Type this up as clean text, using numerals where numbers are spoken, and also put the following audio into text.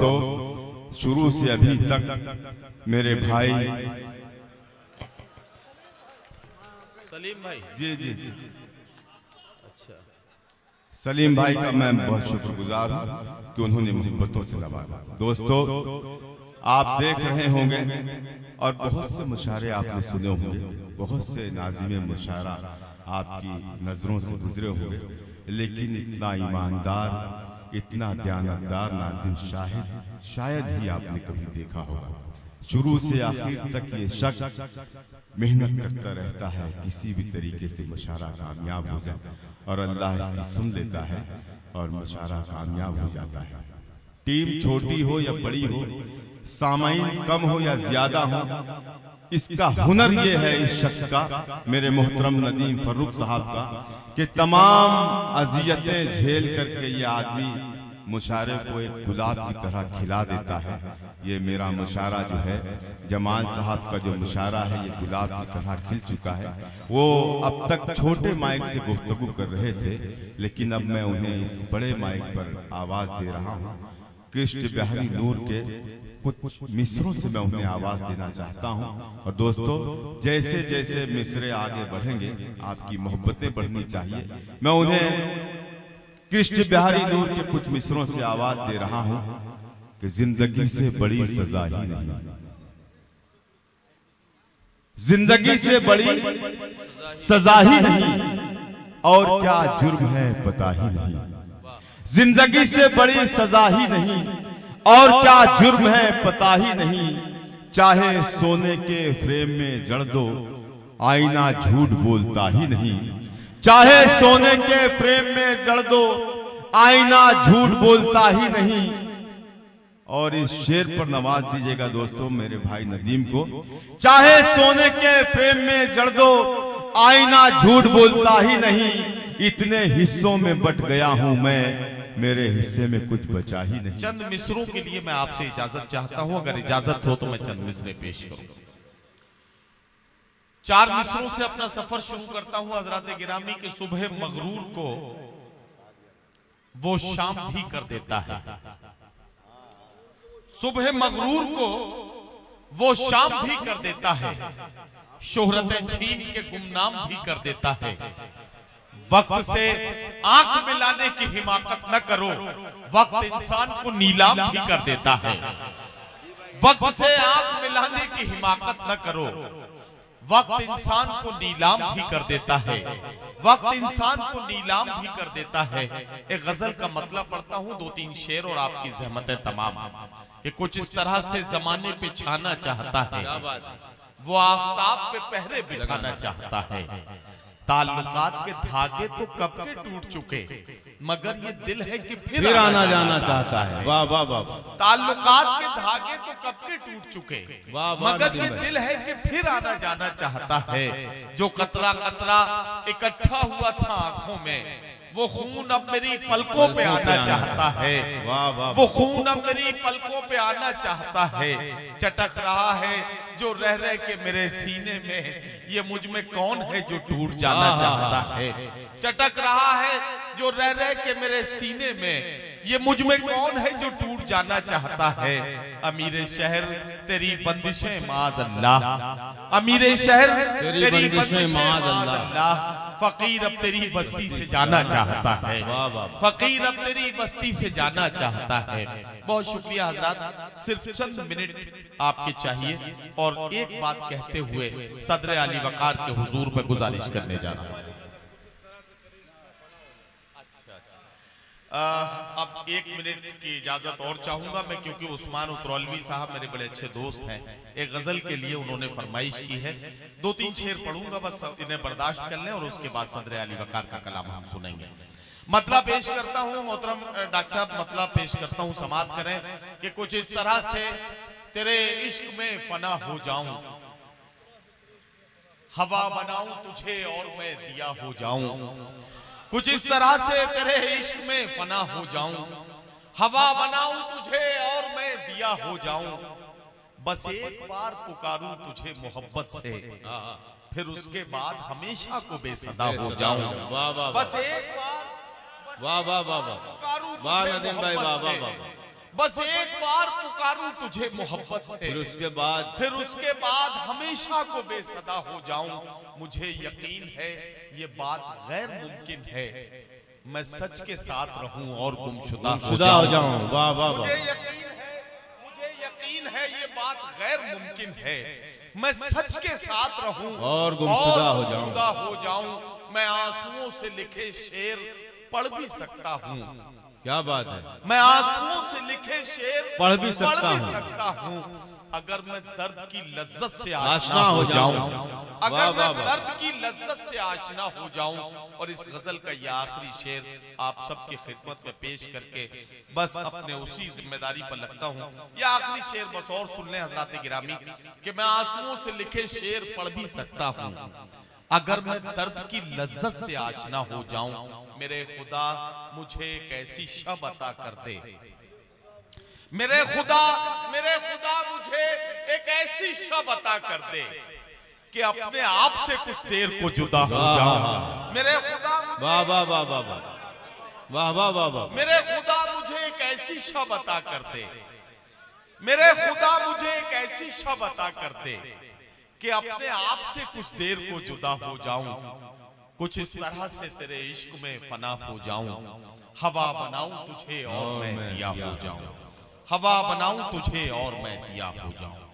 दोस्तों, शुरू से अभी तक मेरे भाई सलीम भाई जी जी अच्छा सलीम भाई का मैं बहुत शुक्रगुजार हूँ कि उन्होंने मोहब्बतों से नवाजा। दोस्तों, आप देख रहे होंगे और बहुत से मुशायरे आपने सुने होंगे, बहुत से नाज़िमे मुशायरा आपकी नजरों से गुजरे होंगे, लेकिन इतना ईमानदार, इतना दयानतदार नाज़िम शायद ही आपने कभी देखा होगा। शुरू से आखिर तक ये शख्स मेहनत करता रहता है, किसी भी तरीके से मुशायरा कामयाब हो जाए और अल्लाह इसकी सुन लेता है और मुशायरा कामयाब हो जाता है। टीम छोटी हो या बड़ी हो, सामाइन कम हो या ज्यादा हो, इसका हुनर ये है इस शख्स का, मेरे मोहतरम नदीम फर्रुख साहब का, कि तमाम अजियतें झेल करके ये आदमी मुशायरे को एक गुलाब की तरह खिला देता है। ये मेरा मुशायरा जो है, जमाल साहब का जो मुशायरा है, ये गुलाब की तरह खिल चुका है। वो अब तक छोटे माइक से गुफ्तगू कर रहे थे, लेकिन अब मैं उन्हें इस बड़े माइक पर आवाज दे रहा हूँ। कृष्ण बिहारी नूर के कुछ मिसरों से मैं उन्हें आवाज देना चाहता हूँ। और दोस्तों, जैसे जैसे मिसरे आगे बढ़ेंगे, आपकी मोहब्बतें बढ़नी चाहिए। मैं उन्हें कृष्ण बिहारी नूर के कुछ मिसरों से आवाज दे रहा हूं कि जिंदगी से बड़ी सजा ही नहीं, जिंदगी से बड़ी सजा ही नहीं, और क्या जुर्म है पता ही नहीं। जिंदगी से बड़ी सजा ही नहीं, और क्या जुर्म है पता ही नहीं। चाहे सोने के फ्रेम में जड़ दो, आईना झूठ बोलता ही नहीं। चाहे सोने के फ्रेम में जड़ दो, आईना झूठ बोलता ही नहीं। और इस शेर पर नवाज दीजिएगा दोस्तों मेरे भाई नदीम को। चाहे सोने के फ्रेम में जड़ दो, आईना झूठ बोलता ही नहीं। इतने हिस्सों में बट गया हूं मैं, मेरे हिस्से में कुछ बचा ही नहीं। चंद मिसरों के लिए मैं आपसे इजाजत चाहता हूं, अगर इजाजत हो तो मैं चंद मिसरे पेश करूं। 4 मिसरों से अपना सफर शुरू करता हूं। हजरत गिरामी के सुबह मगरूर को वो शाम भी कर देता है, सुबह मगरूर को वो शाम भी कर देता है, शोहरतें छीन के गुमनाम भी कर देता है। वक्त से आंख मिलाने की हिमाकत न करो, वक्त इंसान को नीलाम भी कर देता है। वक्त से आंख मिलाने की हिमाकत न करो, वक्त इंसान को नीलाम भी कर देता है। वक्त इंसान को नीलाम भी कर देता है। एक गजल का मतलब पढ़ता हूँ, 2-3 शेर और आपकी ज़हमतें तमाम। कि कुछ इस तरह से जमाने पे छाना चाहता है, वो आफताब पे पहरे बिठाना चाहता है। ताल्लुकात के धागे तो कब के टूट चुके, मगर ये दिल है कि फिर आना जाना चाहता है। वाह वाह वाह। ताल्लुकात के धागे तो कब के टूट चुके, मगर ये दिल है कि फिर आना जाना चाहता है। जो कतरा कतरा इकट्ठा हुआ था आंखों में, वो खून अब मेरी पलकों पे आना चाहता है। वो खून अब मेरी पलकों पे आना चाहता है। चटक रहा है जो रह रह के मेरे सीने में, ये मुझ में कौन है जो टूट जाना चाहता है। चटक रहा है जो रह रह के मेरे सीने में, ये मुझ में कौन है जो टूट जाना चाहता है। अमीरे शहर तेरी बंदिशें माज़ अल्लाह, अमीरे शहर तेरी बंदिशें माज़ अल्लाह। फकीर अब तेरी बस्ती से जाना चाहता है, फकीर अब तेरी बस्ती से जाना चाहता है। बहुत शुक्रिया हजरात, सिर्फ चंद मिनट आपके चाहिए और एक बात कहते हुए सदर अली वकार के हुजूर में गुजारिश करने जा रहा हूं। अब 1 मिनट की इजाजत और चाहूंगा मैं, क्योंकि उस्मान उतरौलवी साहब मेरे बड़े अच्छे दोस्त हैं। एक गजल के लिए उन्होंने फरमाइश की है, 2-3 शेर पढ़ूंगा, बस इन्हें बर्दाश्त कर लें और उसके बाद सदर अली वकार का कलाम हम सुनेंगे। मतलब पेश करता हूं मोहतरम डॉक्टर साहब, मतलब पेश करता हूं, समाप्त करें कि कुछ इस तरह से तेरे इश्क में फना हो जाऊं, हवा बनाऊं तुझे और मैं दिया हो जाऊं। कुछ इस तरह से तेरे इश्क में फना हो जाऊं, हवा बनाऊं तुझे और मैं दिया हो जाऊं। बस एक बार पुकारूं तुझे मोहब्बत से, फिर उसके बाद हमेशा को बेसदा हो जाऊं। बस एक बार वाह वाह वाह वाह वाह नदीम भाई, वाह वाह वाह। बस एक बार पुकारूं तुझे मोहब्बत से, फिर उसके बाद हमेशा को बेसदा हो जाऊं। मुझे यकीन है ये बात गैर मुमकिन है, मैं सच के साथ रहूं और गुमशुदा हो जाऊं। वाह वाह। मुझे यकीन है ये बात गैर मुमकिन है, मैं सच के साथ रहूं और गुमशुदा हो जाऊं। मैं आंसुओं से लिखे शेर पढ़ भी सकता हूं। क्या बात है। मैं आंसुओं से लिखे शेर पढ़ भी सकता हूं। अगर मैं दर्द की लज्जत से आशना हो जाऊं, अगर मैं दर्द की लज्जत से आशना हो जाऊं। और इस गजल का यह आखिरी शेर आप सबकी खिदमत में पेश करके बस अपने उसी जिम्मेदारी पर लगता हूं। यह आखिरी शेर बस और सुन लें हजरात गिरामी कि मैं आंसुओं से लिखे शेर पढ़ भी सकता हूं। अगर मैं दर्द की लज्जत से आशना हो जाऊं, मेरे खुदा मुझे एक ऐसी शब अता कर दे। मेरे खुदा मुझे एक ऐसी शब अता कर दे कि अपने आप से कुछ देर को जुदा हो जाऊं। मेरे खुदा वाह वाह वाह वाह वाह वाह वाह वाह। मेरे खुदा मुझे एक ऐसी शब अता कर दे। मेरे खुदा मुझे एक ऐसी शब अता कर दे कि अपने आप से कुछ देर को जुदा हो जाऊं। कुछ इस तरह से तेरे इश्क में फना हो जाऊं। हवा बनाऊं तुझे और मैं दिया हो जाऊं। हवा बनाऊं तुझे और मैं दिया हो जाऊं।